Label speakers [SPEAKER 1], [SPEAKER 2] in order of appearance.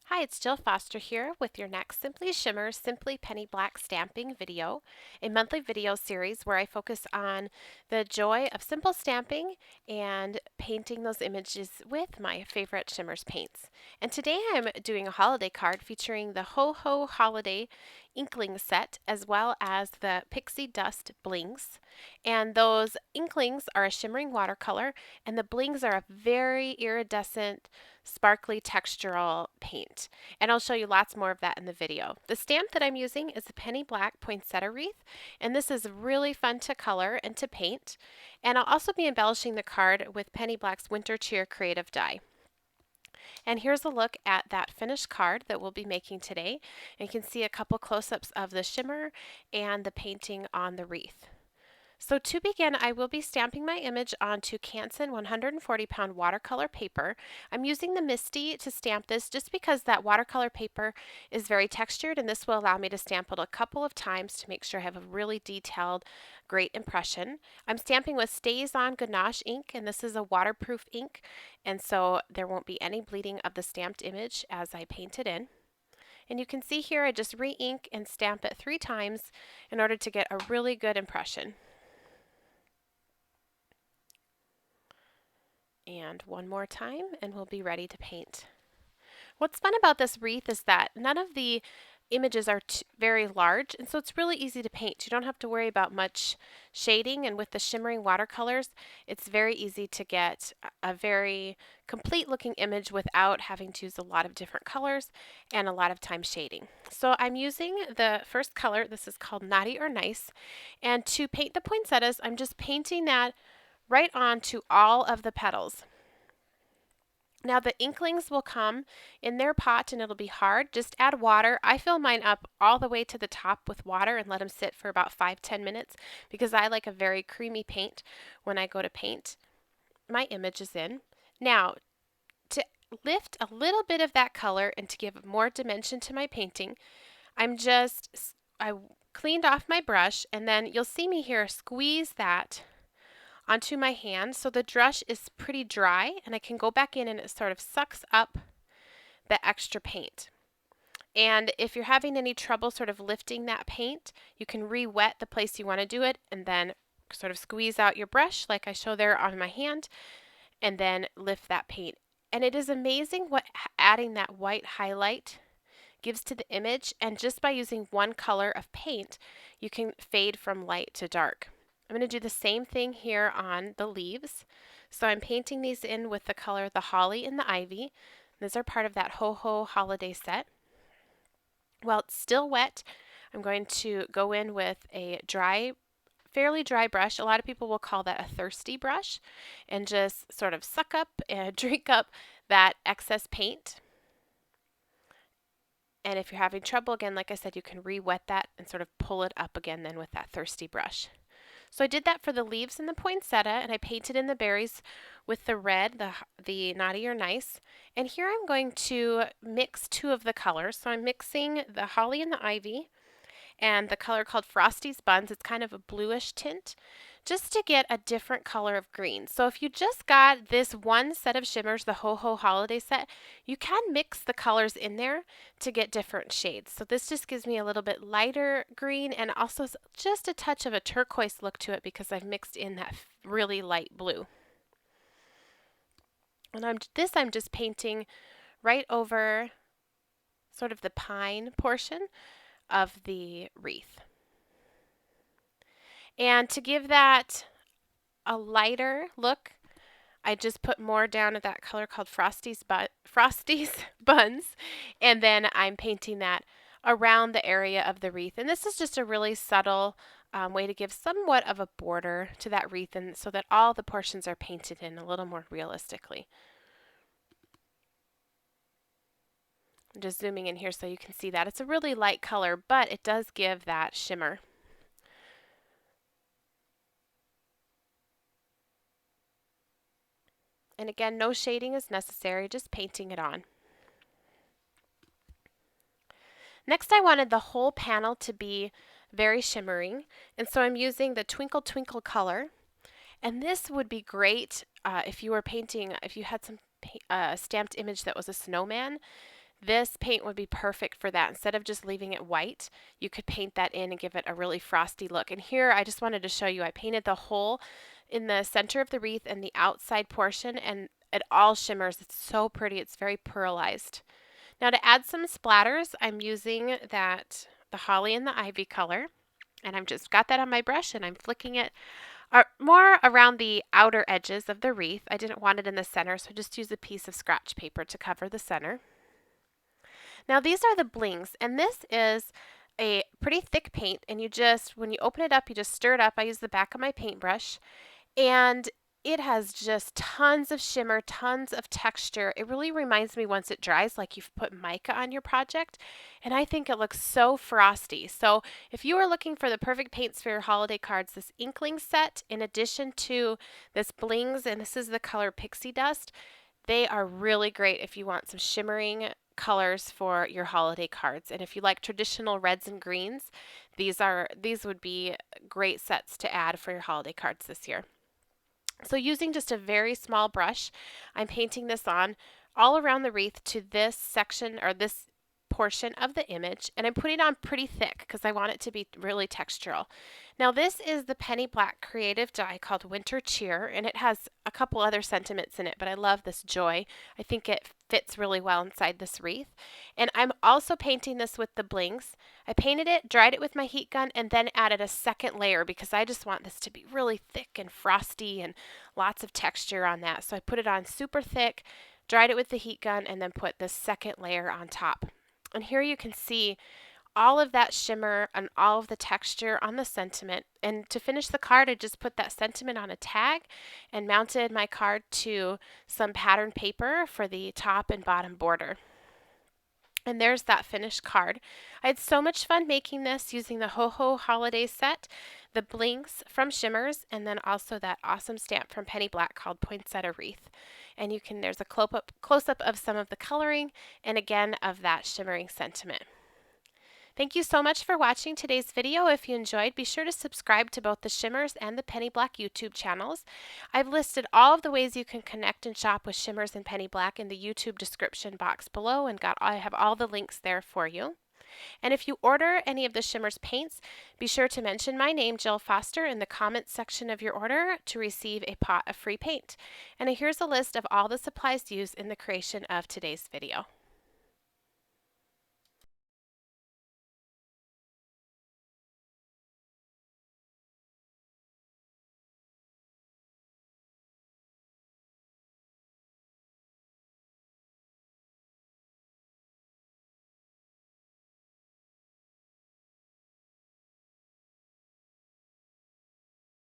[SPEAKER 1] Hi, it's Jill Foster here with your next Simply Shimmer, Simply Penny Black stamping video, a monthly video series where I focus on the joy of simple stamping and painting those images with my favorite Shimmerz paints. And today I'm doing a holiday card featuring the Ho Ho Holiday Inkling set as well as the Pixie Dust Blings. And those inklings are a shimmering watercolor and the blings are a very iridescent sparkly textural paint. And I'll show you lots more of that in the video. The stamp that I'm using is the Penny Black Poinsettia Wreath, and this is really fun to color and to paint. And I'll also be embellishing the card with Penny Black's Winter Cheer Creative Die. And here's a look at that finished card that we'll be making today. And you can see a couple close-ups of the shimmer and the painting on the wreath. So to begin, I will be stamping my image onto Canson 140-pound watercolor paper. I'm using the Misty to stamp this just because that watercolor paper is very textured, and this will allow me to stamp it a couple of times to make sure I have a really detailed, great impression. I'm stamping with Stays On Ganache ink, and this is a waterproof ink, and so there won't be any bleeding of the stamped image as I paint it in. And you can see here I just re-ink and stamp it 3 times in order to get a really good impression. And one more time and we'll be ready to paint. What's fun about this wreath is that none of the images are very large, and so it's really easy to paint. You don't have to worry about much shading, and with the shimmering watercolors it's very easy to get a very complete looking image without having to use a lot of different colors and a lot of time shading. So I'm using the first color, this is called Naughty or Nice, and to paint the poinsettias I'm just painting that right onto all of the petals. Now the inklings will come in their pot and it'll be hard. Just add water. I fill mine up all the way to the top with water and let them sit for about 5-10 minutes because I like a very creamy paint when I go to paint my images in. Now to lift a little bit of that color and to give more dimension to my painting, I cleaned off my brush, and then you'll see me here squeeze that onto my hand so the brush is pretty dry, and I can go back in and it sort of sucks up the extra paint. And if you're having any trouble sort of lifting that paint, you can re-wet the place you want to do it and then sort of squeeze out your brush like I show there on my hand and then lift that paint. And it is amazing what adding that white highlight gives to the image, and just by using one color of paint you can fade from light to dark. I'm going to do the same thing here on the leaves. So I'm painting these in with the color the holly and the ivy. These are part of that Ho Ho holiday set. While it's still wet, I'm going to go in with a fairly dry brush. A lot of people will call that a thirsty brush, and just sort of suck up and drink up that excess paint. And if you're having trouble, again, like I said, you can re-wet that and sort of pull it up again then with that thirsty brush. So I did that for the leaves and the poinsettia, and I painted in the berries with the red, the Naughty or Nice. And here I'm going to mix 2 of the colors. So I'm mixing the holly and the ivy and the color called Frosty's Buns. It's kind of a bluish tint, just to get a different color of green. So if you just got this one set of Shimmerz, the Ho Ho holiday set, you can mix the colors in there to get different shades. So this just gives me a little bit lighter green and also just a touch of a turquoise look to it because I've mixed in that really light blue. And I'm just painting right over sort of the pine portion of the wreath. And to give that a lighter look, I just put more down of that color called Frosty's Buns, and then I'm painting that around the area of the wreath. And this is just a really subtle way to give somewhat of a border to that wreath, and so that all the portions are painted in a little more realistically. I'm just zooming in here so you can see that. It's a really light color, but it does give that shimmer. And again, no shading is necessary, just painting it on. Next, I wanted the whole panel to be very shimmering, and so I'm using the Twinkle Twinkle color. And this would be great if you were painting, if you had some stamped image that was a snowman. This paint would be perfect for that. Instead of just leaving it white, you could paint that in and give it a really frosty look. And here I just wanted to show you, I painted the hole in the center of the wreath and the outside portion, and it all shimmers. It's so pretty. It's very pearlized. Now to add some splatters, I'm using the holly and the ivy color, and I've just got that on my brush and I'm flicking it more around the outer edges of the wreath. I didn't want it in the center, so I just used a piece of scratch paper to cover the center. Now these are the blings, and this is a pretty thick paint, and you just, when you open it up, you just stir it up. I use the back of my paintbrush, and it has just tons of shimmer, tons of texture. It really reminds me once it dries like you've put mica on your project, and I think it looks so frosty. So if you are looking for the perfect paints for your holiday cards, this Inkling set, in addition to this blings, and this is the color Pixie Dust, they are really great if you want some shimmering colors for your holiday cards. And if you like traditional reds and greens, these would be great sets to add for your holiday cards this year. So using just a very small brush, I'm painting this on all around the wreath to this section, or this portion of the image, and I'm putting it on pretty thick because I want it to be really textural. Now this is the Penny Black creative die called Winter Cheer, and it has a couple other sentiments in it, but I love this joy. I think it fits really well inside this wreath. And I'm also painting this with the blings. I painted it, dried it with my heat gun, and then added a second layer because I just want this to be really thick and frosty and lots of texture on that. So I put it on super thick, dried it with the heat gun, and then put the second layer on top. And here you can see all of that shimmer and all of the texture on the sentiment. And to finish the card, I just put that sentiment on a tag and mounted my card to some pattern paper for the top and bottom border. And there's that finished card. I had so much fun making this using the Ho Ho Holiday set, the blings from Shimmerz, and then also that awesome stamp from Penny Black called Poinsettia Wreath. And there's a close-up of some of the coloring and again of that shimmering sentiment. Thank you so much for watching today's video. If you enjoyed, be sure to subscribe to both the Shimmerz and the Penny Black YouTube channels. I've listed all of the ways you can connect and shop with Shimmerz and Penny Black in the YouTube description box below, and I have all the links there for you. And if you order any of the Shimmerz paints, be sure to mention my name, Jill Foster, in the comments section of your order to receive a pot of free paint. And here's a list of all the supplies used in the creation of today's video.